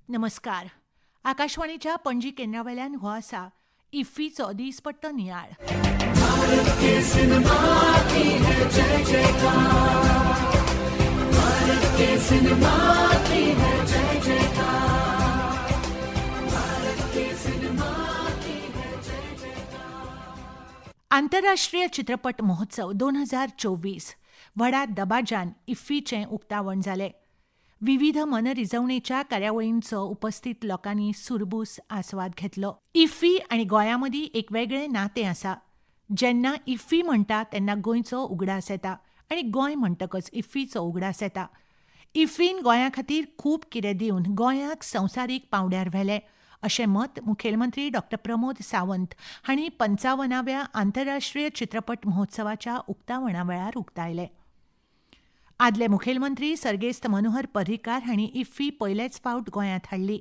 नमस्कार. आकाशवाणीच्या पणजी केंद्रावेल्यान हो आसा इफ्फीचो दिसपट्टो नियाळ. आंतरराष्ट्रीय चित्रपट महोत्सव 2024 व्हडा दबाजान इफ्फीचें उक्तावण जालें. विविध मनरिजवणेच्या कार्यावळींचो उपस्थित लोकांनी सुरबूस आस्वाद घेतलो. इफ्फी आनी गोंया मदीं एक वेगळें नातें आसा. जेन्ना इफ्फी म्हणटा तेन्ना गोंयचो उगडास येता आनी गोंय म्हणटकच इफ्फीचो उगडास येता. इफ्फीन गोंया खातीर खूब कितें दिवन गोंयाक संवसारीक पांवड्यार व्हेलें अशें मत मुखेलमंत्री डॉ. प्रमोद सावंत हांणी 55व्या आंतरराष्ट्रीय चित्रपट महोत्सवाच्या उक्तावणा वेळार उक्तायलें. आदले मुखेलमंत्री सर्गेस्त मनोहर पर्रीकार हांणी इफ्फी पयलेच फावट गोंयांत हाडली.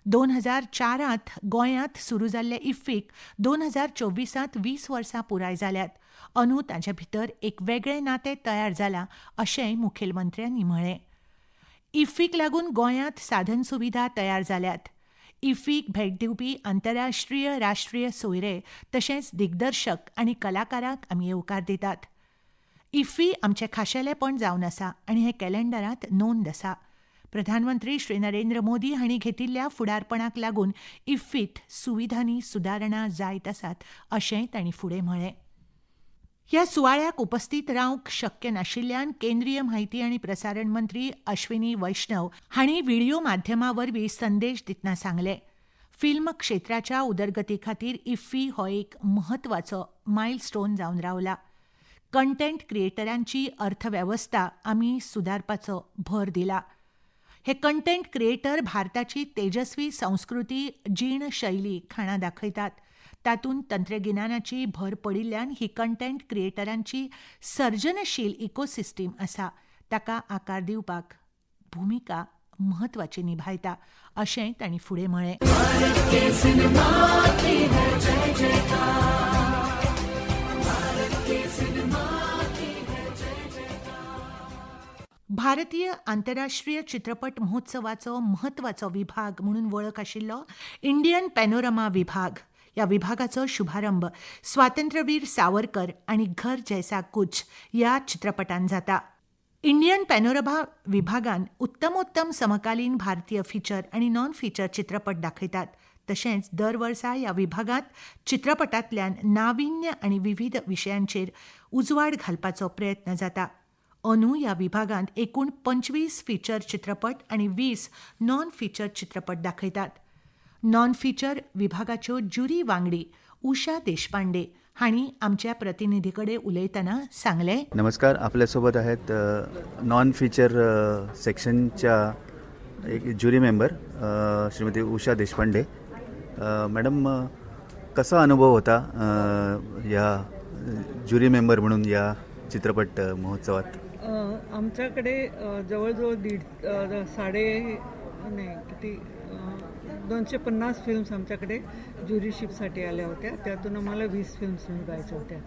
2004 गोंयांत सुरू जाल्ले इफ्फीक 2024 20 वर्सां पुराय जाल्यात. अंदू ताचे भितर एक वेगळें नातें तयार जालां अशेंय मुखेलमंत्र्यांनी म्हळें. इफ्फीक लागून गोंयांत साधन सुविधा तयार जाल्यात. इफ्फीक भेट दिवपी आंतरराष्ट्रीय राष्ट्रीय सोयरे तशेंच दिग्दर्शक आनी कलाकारांक आमी येवकार दितात. इफ्फी आमचें खाशेलेपण जावन आसा आनी हे कॅलेंडरांत नोंद आसा. प्रधानमंत्री श्री नरेंद्र मोदी हांणी घेतिल्ल्या फुडारपणाक लागून इफ्फीत सुविधांनी सुदारणा जायत आसात अशेंय तांणी फुडें म्हळें. ह्या सुवाळ्याक उपस्थित रावंक शक्य नाशिल्ल्यान केंद्रीय म्हायती आनी प्रसारण मंत्री अश्विनी वैष्णव हांणी व्हिडिओ माध्यमा वरवीं संदेश दितना सांगलें. फिल्म क्षेत्राच्या उदरगती खातीर इफ्फी हो एक म्हत्वाचो मायलस्टोन जावन रावला. कंटेंट क्रिएटरांची अर्थवेवस्था आमी सुदारपाचो भर दिला. हे कंटेंट क्रिएटर भारताची तेजस्वी संस्कृती जीण शैली खाणा दाखयतात. तातूंत तंत्रगिन्यानाची भर पडिल्ल्यान ही कंटेंट क्रिएटरांची सर्जनशील इकोसिस्टम आसा ताका आकार दिवपाक भुमिका म्हत्वाची निभायता अशेंय तांणी फुडें म्हळें. भारतीय आंतरराष्ट्रीय चित्रपट महोत्सवाचो म्हत्वाचो विभाग म्हणून वळख आशिल्लो इंडियन पॅनोरमा विभाग ह्या विभागाचो शुभारंभ स्वातंत्र्यवीर सावरकर आनी घर जैसा कुछ ह्या चित्रपटान जाता. इंडियन पॅनोरमा विभागान उत्तमोत्तम समकालीन भारतीय फीचर आनी नॉन फीचर चित्रपट दाखयतात. तशेंच दर वर्सा ह्या विभागांत चित्रपटांतल्यान नाविन्य आनी विविध विशयांचेर उजवाड घालपाचो प्रयत्न जाता. अंदू ह्या विभागांत एकूण 25 फीचर चित्रपट आनी 20 नॉन फीचर चित्रपट दाखयतात. नॉन फीचर विभागाच्यो ज्युरी वांगडी उषा देशपांडे हांणी आमच्या प्रतिनिधी कडेन उलयतना सांगलें. नमस्कार, आपल्यासोबत आहेत नॉन फीचर सेक्शनच्या एक jury member Shrimati Usha Deshpande. Madam, कसा अनुभव होता या ज्युरी मेंबर म्हणून या चित्रपट महोत्सवात? आमच्याकडे जवळजवळ 250 फिल्म्स आमच्याकडे ज्युरीशिपसाठी आल्या होत्या. त्यातून आम्हाला 20 फिल्म्स निवडायच्या होत्या.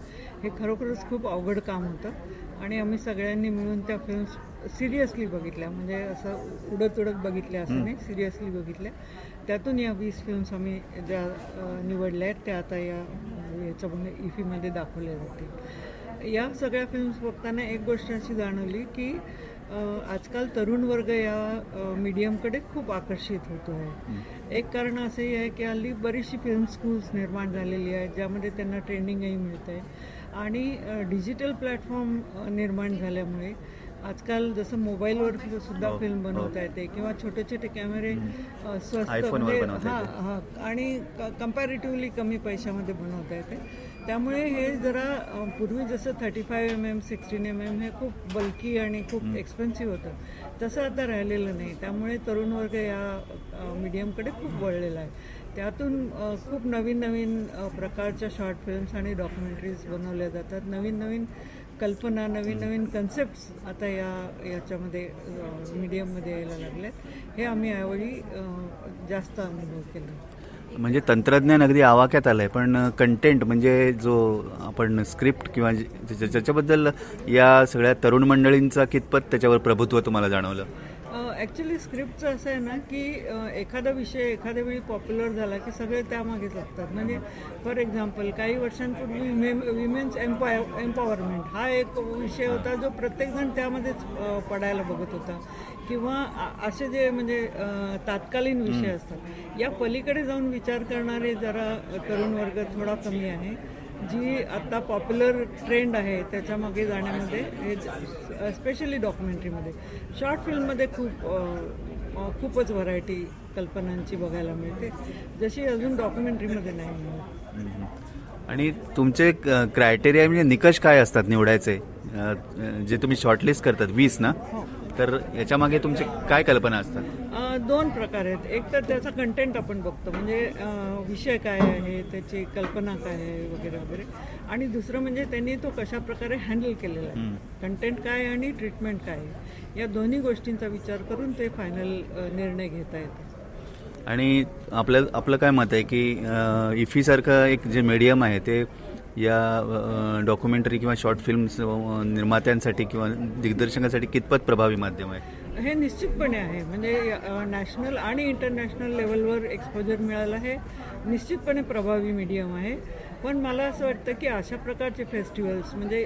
हे खरोखरच खूप अवघड काम होतं आणि आम्ही सगळ्यांनी मिळून त्या फिल्म्स सिरियसली बघितल्या. म्हणजे असं उडत बघितल्या असं नाही, सिरियसली बघितल्या. त्यातून या 20 फिल्म्स आम्ही ज्या निवडल्या आहेत त्या आता याच्यामध्ये इफ्फीमध्ये दाखवल्या जातील. या सगळ्या फिल्म्स बघताना एक गोष्ट अशी जाणवली की आजकाल तरुण वर्ग या मीडियमकडे खूप आकर्षित होतो आहे. एक कारण असंही आहे की हल्ली बरीचशी फिल्म स्कूल्स निर्माण झालेली आहेत ज्यामध्ये त्यांना ट्रेनिंगही मिळत आहे आणि डिजिटल प्लॅटफॉर्म निर्माण झाल्यामुळे आजकाल जसं मोबाईलवर सुद्धा फिल्म बनवता येते किंवा छोटे छोटे कॅमेरे स्वस्त म्हणजे आणि कम्पॅरेटिव्हली कमी पैशामध्ये बनवता येते. त्यामुळे हे जरा पूर्वी जसं 35mm 16mm हे खूप बल्की आणि खूप एक्सपेन्सिव्ह होतं तसं आता राहिलेलं नाही. त्यामुळे तरुण वर्ग या मीडियमकडे खूप वळलेला आहे. त्यातून खूप नवीन प्रकारच्या शॉर्ट फिल्म्स आणि डॉक्युमेंटरीज बनवल्या जातात. नवीन कल्पना, नवीन कन्सेप्ट्स आता याच्यामध्ये मीडियममध्ये यायला लागले. हे आम्ही यावेळी जास्त अनुभव केला. म्हणजे तंत्रज्ञान अगदी आवाक्यात आलं आहे, पण कंटेंट म्हणजे जो आपण स्क्रिप्ट किंवा ज्याच्याबद्दल या सगळ्या तरुण मंडळींचा कितपत त्याच्यावर प्रभुत्व तुम्हाला जाणवलं? ॲक्च्युली स्क्रिप्टचं असं आहे ना की एखादा विषय एखाद्या वेळी पॉप्युलर झाला की सगळे त्यामागेच लागतात. म्हणजे फॉर एक्झाम्पल काही वर्षांपूर्वी विमेन्स एम्पॉवरमेंट हा एक विषय होता जो प्रत्येकजण त्यामध्येच पडायला बघत होता. किंवा असे जे म्हणजे तात्कालीन विषय असतात या पलीकडे जाऊन विचार करणारे जरा तरुण वर्ग थोडा कमी आहे. जी आत्ता पॉप्युलर ट्रेंड आहे त्याच्यामागे जाण्यामध्ये हे स्पेशली डॉक्युमेंटरीमध्ये, शॉर्ट फिल्ममध्ये खूपच व्हरायटी कल्पनांची बघायला मिळते जशी अजून डॉक्युमेंटरीमध्ये नाही मिळत. आणि तुमचे क्रायटेरिया म्हणजे निकष काय असतात निवडायचे जे तुम्ही शॉर्टलिस्ट करतात 20 ना, तर याच्यामागे तुमचे काय कल्पना असतात? 2 प्रकार आहेत. एक तर त्याचा कंटेंट आपण बघतो म्हणजे विषय काय आहे, त्याची कल्पना काय आहे वगैरे वगैरे, आणि दुसरं म्हणजे त्यांनी तो कशा प्रकारे हँडल केलेला आहे, कंटेंट काय आहे आणि ट्रीटमेंट काय आहे, या दोन्ही गोष्टींचा विचार करून ते फायनल निर्णय घेता येतात. आणि आपलं काय मत आहे की इफीसारखं एक जे मीडियम आहे ते या डॉक्युमेंटरी किंवा शॉर्ट फिल्म्स निर्मात्यांसाठी किंवा दिग्दर्शकांसाठी कितपत प्रभावी माध्यम आहे? हे निश्चितपणे आहे. म्हणजे नॅशनल आणि इंटरनॅशनल लेवलवर एक्सपोजर मिळालं हे निश्चितपणे प्रभावी मीडियम आहे. पण मला असं वाटतं की अशा प्रकारचे फेस्टिवल्स म्हणजे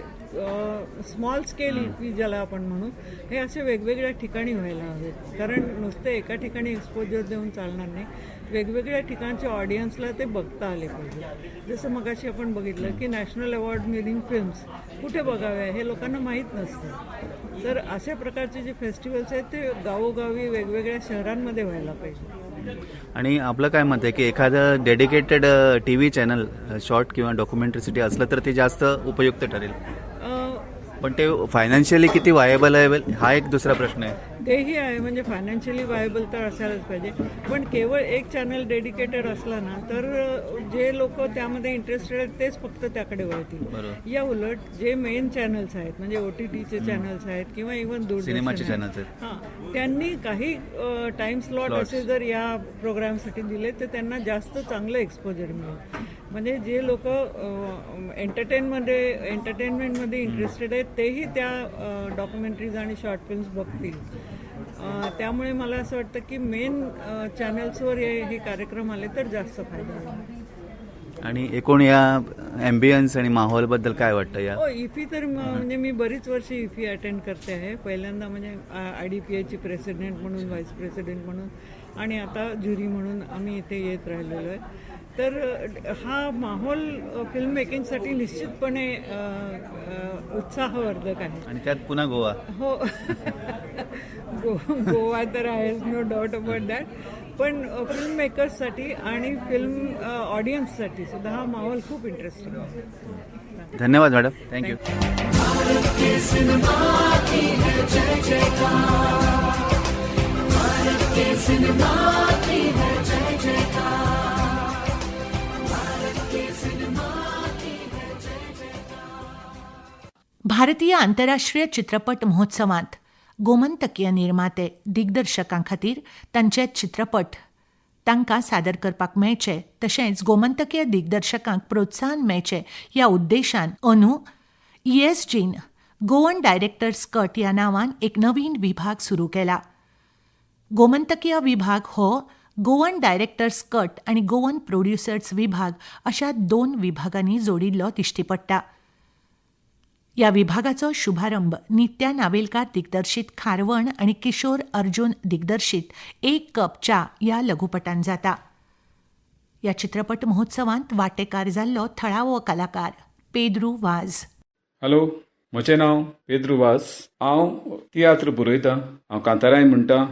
स्मॉल स्केल इफी ज्याला आपण म्हणू, हे असे वेगवेगळ्या ठिकाणी व्हायला हवेत. कारण नुसते एका ठिकाणी एक्सपोजर देऊन चालणार नाही, वेगवेगळ्या ठिकाणच्या ऑडियन्सला ते बघता आले पाहिजे. जसं मगाशी आपण बघितलं की नॅशनल अवॉर्ड विनिंग फिल्म्स कुठे बघाव्या हे लोकांना माहीत नसतं. तर अशा प्रकारचे जे फेस्टिवल्स आहेत ते गावोगावी वेगवेगळ्या शहरांमध्ये व्हायला पाहिजे. आणि आपलं काय मत आहे की एखादं डेडिकेटेड TV चॅनल शॉर्ट किंवा डॉक्युमेंटरीसाठी असलं तर ते जास्त उपयुक्त ठरेल, पण ते फायनान्शियली किती व्हायबल आहे हा एक दुसरा प्रश्न आहे. तेही आहे. म्हणजे फायनान्शियली व्हायबल तर असायलाच पाहिजे, पण केवळ एक चॅनल डेडिकेटेड असला ना तर जे लोक त्यामध्ये इंटरेस्टेड आहेत तेच फक्त त्याकडे वळतील. या उलट जे मेन चॅनल्स आहेत म्हणजे OTTचे चॅनल्स आहेत किंवा इव्हन सिनेमाचे दूरदर्शन चॅनल्स आहेत, हां, त्यांनी काही टाइम स्लॉट असे जर या प्रोग्रामसाठी दिले तर त्यांना जास्त चांगलं एक्सपोजर मिळेल. म्हणजे जे लोक एंटरटेनमेंटमध्ये इंटरेस्टेड आहेत तेही त्या डॉक्युमेंटरीज आणि शॉर्ट फिल्म्स बघतील. त्यामुळे मला असं वाटतं की मेन चॅनल्सवर हे कार्यक्रम आले तर जास्त फायदा होईल. आणि एकूण या ॲम्बियन्स आणि माहोलबद्दल काय वाटतं या? इफी तर म्हणजे मी बरीच वर्ष इफी अटेंड करते आहे. पहिल्यांदा म्हणजे IDPIची प्रेसिडेंट म्हणून, व्हाईस प्रेसिडेंट म्हणून, आणि आता ज्युरी म्हणून आम्ही इथे येत राहिलेलो आहे. तर हा माहोल फिल्म मेकिंगसाठी निश्चितपणे उत्साहवर्धक आहे. आणि त्यात पुन्हा गोवा. हो गोवा तर आहेच, नो डाऊट अबाउट दॅट. पण फिल्म मेकर्ससाठी आणि फिल्म ऑडियन्ससाठी सुद्धा हा माहोल खूप इंटरेस्टिंग आहे. धन्यवाद मॅडम, थँक्यू. भारतीय आंतरराष्ट्रीय चित्रपट महोत्सवात गोमंतकीय निर्माते दिग्दर्शकां खातीर तांचे चित्रपट तांकां सादर करपाक मेळचे तशेंच गोमंतकीय दिग्दर्शकांक प्रोत्साहन मेळचें ह्या उद्देशान अंदू ESGन गोवन डायरेक्टर्स कट ह्या नांवान एक नवीन विभाग सुरू केला. गोमंतकीय विभाग हो गोवन डायरेक्टर्स कट आनी गोवन प्रोड्युसर्स विभाग अशा 2 विभागांनी जोडिल्लो दिश्टी पडटा. ह्या विभागाचो शुभारंभ नित्या नावेलकार दिग्दर्शीत खारवण आनी किशोर अर्जुन दिग्दर्शीत एक कप च्या ह्या लघुपटान जाता. ह्या चित्रपट महोत्सवांत वांटेकार जाल्लो थळावो कलाकार पेद्रू वाझ. हॅलो, म्हजें नांव पेद्रू वाझ. हांव तियात्र बरयतां, हांव कांताराय म्हणटा.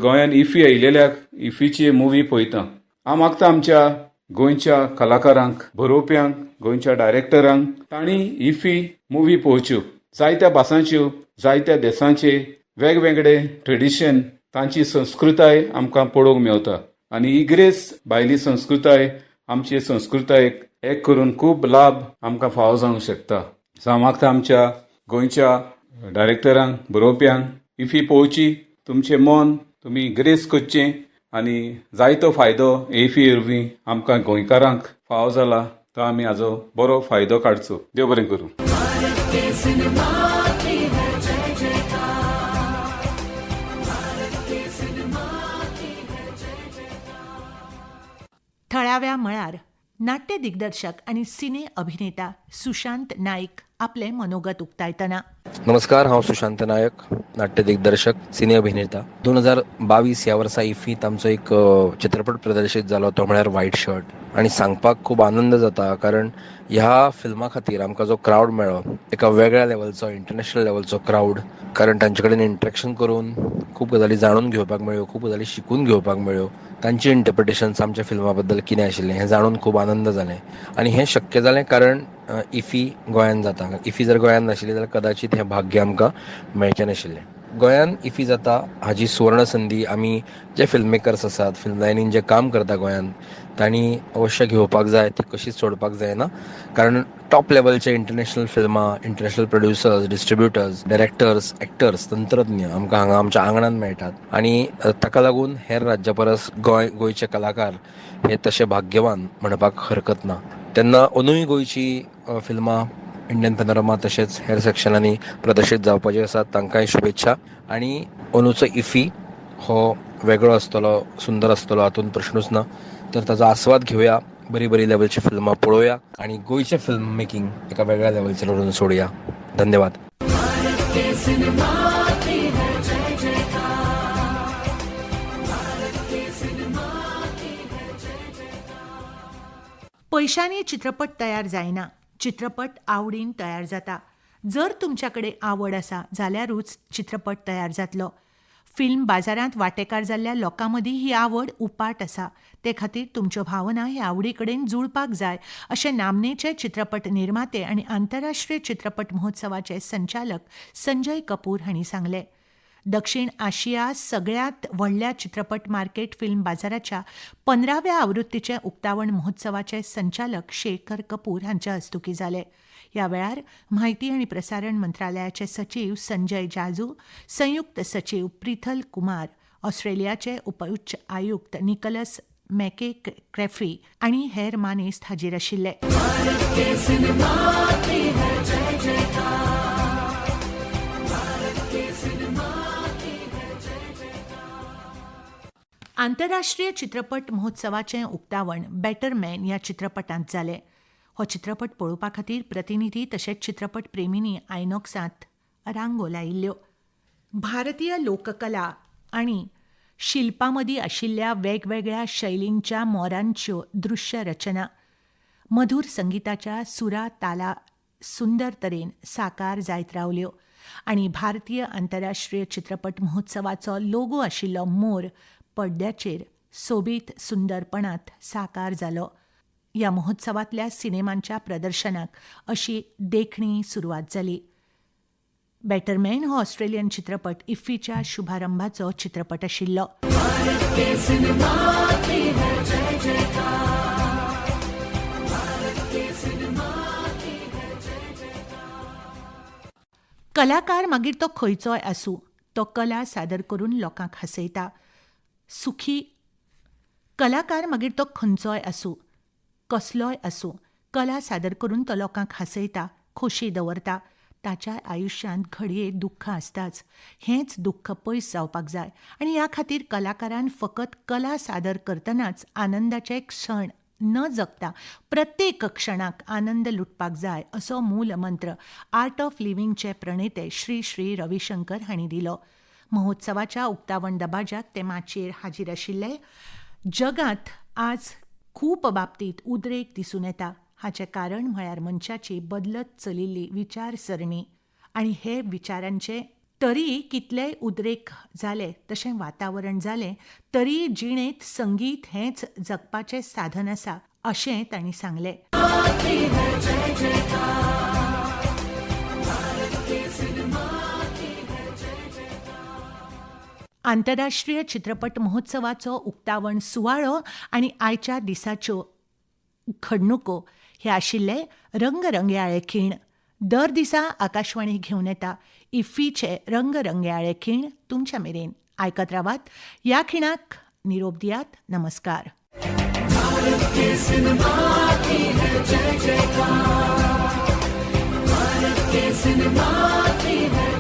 गोंयान इफी आयिल्ल्याक इफीची मुवी पळयतां. हांव मागता आमच्या गोंयच्या कलाकारांक, बरोवप्यांक, गोंयच्या डायरेक्टरांक तांणी इफी मुवी पळोवच्यो. जायत्या भासांच्यो, जायत्या देशांचे वेगवेगळे ट्रेडिशन, तांची संस्कृताय आमकां पळोवंक मेवता. आनी इग्रेस भायली संस्कृताय आमचे संस्कृतायेक एक करून खूब लाभ आमकां फावो जावंक शकता. हांव मागता आमच्या गोंयच्या डायरेक्टरांक, बरोवप्यांक इफी पळोवची, तुमचें मन तुमी ग्रेस करचें आनी जायतो फायदो इफी वरवीं आमकां गोंयकारांक फावो जाला तो आमी हाजो बरो फायदो काडचो. देव बरें करूं. थळाव्या मळार नाट्य दिग्दर्शक आणि सिने अभिनेता सुशांत नाईक आपले मनोगत उक्तायतना. नमस्कार, हांव सुशांत नायक, नाट्य दिग्दर्शक, सिने अभिनेता. 2022 ह्या वर्सा इफ्फीत आमचो एक चित्रपट प्रदर्शीत जालो, तो म्हळ्यार व्हायट शर्ट. आनी सांगपाक खूब आनंद जाता, कारण ह्या फिल्मा खातीर आमकां जो क्रावड मेळ्ळो, एका वेगळ्या लेवलचो, इंटरनॅशनल लेवलचो क्रावड, कारण तांचे कडेन इंटरॅक्शन करून खूब गजाली जाणून घेवपाक मेळ्ळ्यो, खूब गजाली शिकून घेवपाक मेळ्ळ्यो. तांचे इंटरप्रिटेशन्स आमच्या फिल्मा बद्दल कितें आशिल्लें हें जाणून खूब आनंद जालें. आनी हें शक्य जालें कारण इफ्फी गोंयांत जाता. इफ्फी जर गोंयांत नाशिल्ली जाल्यार कदाचित हें भाग्य आमकां मेळचें नाशिल्लें. गोंयांत इफ्फी जाता हाजी सुवर्ण संदी आमी जे फिल्म मेकर्स आसात, फिल्म लायनीन जे काम करता गोंयांत, तांणी अवश्य घेवपाक जाय, ती कशीच सोडपाक जायना. कारण टॉप लेवलचे इंटरनॅशनल फिल्मां, international producers, distributors, directors, actors, तंत्रज्ञ आमकां हांगा आमच्या आंगणांत मेळटात. आनी ताका लागून हेर राज्या परस गोंयचे कलाकार हे तशे भाग्यवान म्हणपाक हरकत ना. तेन्ना अंदूय गोंयची फिल्मां इंडियन पॅनोरमा तशेंच हेर सेक्शनांनी प्रदर्शीत जावपाची आसात. तांकांय शुभेच्छा. आनी अंदूचो इफ्फी हो वेगळो आसतलो, सुंदर आसतलो, हातूंत प्रश्नूच ना. तर ताचो आस्वाद घेवया, बरी बरी लेवलची फिल्मां पळोवया आनी गोंयचें फिल्म मेकींग एका वेगळ्या लेवलचेर व्हरून सोडया. धन्यवाद. पैशांनी चित्रपट तयार जायना, चित्रपट आवडीन तयार जाता. जर तुमच्याकडे आवड आसा जाल्यारूच चित्रपट तयार जातलो. फिल्म बाजारांत वांटेकार जाल्ल्या लोकां मदीं ही आवड उपाट आसा. ते खातीर तुमच्यो भावना हे आवडी कडेन जुळपाक जाय अशें नामनेचे चित्रपट निर्माते आनी आंतरराष्ट्रीय चित्रपट महोत्सवाचे संचालक संजय कपूर हांणी सांगलें. दक्षिण आशिया सगळ्यात व्हडल्या चित्रपट मार्केट फिल्म बाजाराच्या 15व्या आवृत्तीचे उक्तावण महोत्सवाचे संचालक शेखर कपूर हांच्या हस्तुकीं जाले. ह्या वेळार म्हायती आनी प्रसारण मंत्रालयाचे सचीव संजय जाजू, संयुक्त सचीव प्रिथल कुमार, ऑस्ट्रेलियाचे उपउच्च आयुक्त निकोलस मॅके क्रॅफी आनी हेर मानेस्त हाजीर आशिल्ले. आंतरराष्ट्रीय चित्रपट महोत्सवाचें उक्तावण बेटर मॅन ह्या चित्रपटांत जालें. हो चित्रपट पळोवपा खातीर प्रतिनिधी तशेंच चित्रपट प्रेमींनी आयनॉक्सांत रांगो लायिल्ल्यो. भारतीय लोककला आनी शिल्पां मदीं आशिल्ल्या वेगवेगळ्या शैलींच्या मोरांच्यो दृश्य रचना मधुर संगीताच्या सुरा ताला सुंदर तरेन साकार जायत रावल्यो. आनी भारतीय आंतरराष्ट्रीय चित्रपट महोत्सवाचो लोगो आशिल्लो मोर पडद्याचेर सोबीत सुंदरपणांत साकार जालो. ह्या महोत्सवांतल्या सिनेमांच्या प्रदर्शनाक अशी देखणी सुरवात जाली. बेटर मॅन हो ऑस्ट्रेलियन चित्रपट इफ्फीच्या शुभारंभाचो चित्रपट आशिल्लो. कलाकार मागीर तो खंयचोय आसूं, तो कला सादर करून लोकांक हसयता. कलाकार मागीर तो खंयचोय आसूं, कसलोय आसूं, कला सादर करून तो लोकांक हसयता, खोशी दवरता. ताच्या आयुश्यांत घडये दुख्ख आसताच. हेंच दुख्ख पयस जावपाक जाय आनी ह्या खातीर कलाकारान फकत कला सादर करतनाच आनंदाचे क्षण न जगता प्रत्येक क्षणाक आनंद लुटपाक जाय असो मूल मंत्र आर्ट ऑफ लिव्हिंगचे प्रणेते श्री श्री रविशंकर हांणी दिलो. महोत्सवाच्या उक्तावण दबाज्याक ते माचयेर हाजीर आशिल्ले. जगांत आज खूब बाबतींत उद्रेक दिसून येता. हाचें कारण म्हळ्यार मनशाची बदलत चलिल्ली विचारसरणी आनी हे विचारांचे तरी कितलेय उद्रेक जाले, तशें वातावरण जालें तरी जिणेंत संगीत हेंच जगपाचें साधन आसा अशें तांणी सांगलें. आंतरराष्ट्रीय चित्रपट महोत्सवाचो उक्तावण सुवाळो आनी आयच्या दिसाच्यो घडणुको हे आशिल्ले रंगरंगयाळे खीण. दर दिसा आकाशवाणी घेवन येता इफ्फीचे रंगरंगयाळे खीण तुमच्या मेरेन. आयकत रावात. ह्या खिणाक निरोप दियात. नमस्कार. भारत के सिनेमा की है